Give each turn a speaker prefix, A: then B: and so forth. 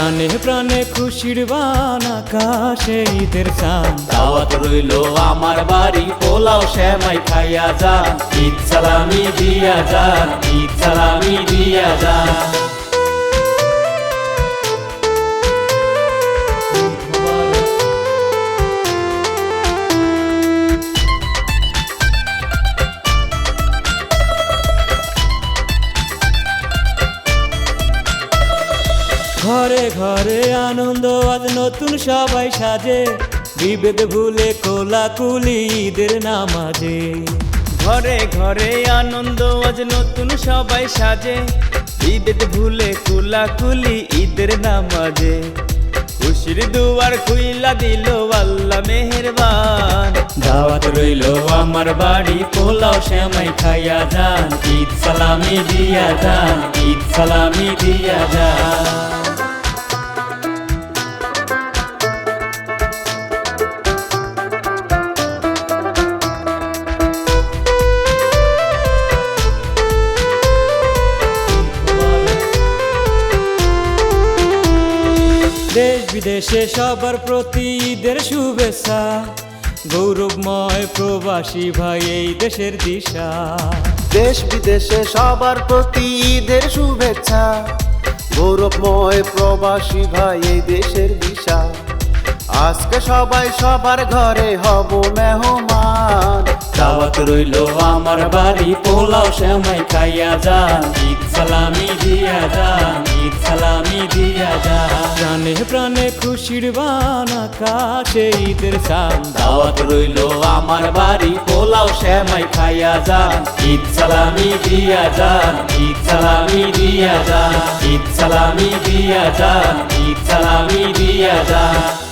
A: প্রাণে প্রাণে খুশির বান আকাশে ঈদের চাঁদ।
B: দাওয়াত রইলো আমার বাড়ি, পোলাও সেমাই খাইয়া যান, ঈদ সালামি দিয়া যান, ঈদ সালামি দিয়া যান।
A: ঘরে ঘরে আনন্দ আজ নতুন সবাই সাজে, বিভেদ ভুলে কোলাকুলি ঈদের নামাজে।
C: ঘরে ঘরে আনন্দ আজ নতুন সবাই সাজে, বিভেদ ভুলে কুলাকুলি ঈদের নামাজে। খুশির দুয়ার খুইলা দিল আল্লাহ মেহেরবান।
B: দাওয়াত রইলো আমার বাড়ি, পোলাও সেমাই খাইয়া যান, ঈদ সালামি দিয়া যান, ঈদ সালামি দিয়া যান।
A: দেশ বিদেশে সবার প্রতি ঈদের শুভেচ্ছা, গৌরবময় প্রবাসী ভাই এই দেশের দিশা।
D: দেশ বিদেশে সবার প্রতি ঈদের শুভেচ্ছা, গৌরবময় প্রবাসী ভাই এই দেশের দিশা। আজকে সবাই সবার ঘরে হব মেহমান।
B: দাওয়াত রইলো আমার বাড়ি, পোলাও সেমাই খাইয়া যান, ঈদ সালামি দিয়া যান, ঈদ সালামি দিয়া যান।
A: প্রাণে প্রাণে খুশির বান আকাশে ঈদের চাঁদ।
B: দাওয়াত রইলো আমার বাড়ি, পোলাও সেমাই খাইয়া যান, ঈদ সালামি দিয়া যান, ঈদ সালামি দিয়া যান, ঈদ সালামি দিয়া যান, ঈদ সালামি দিয়া যান।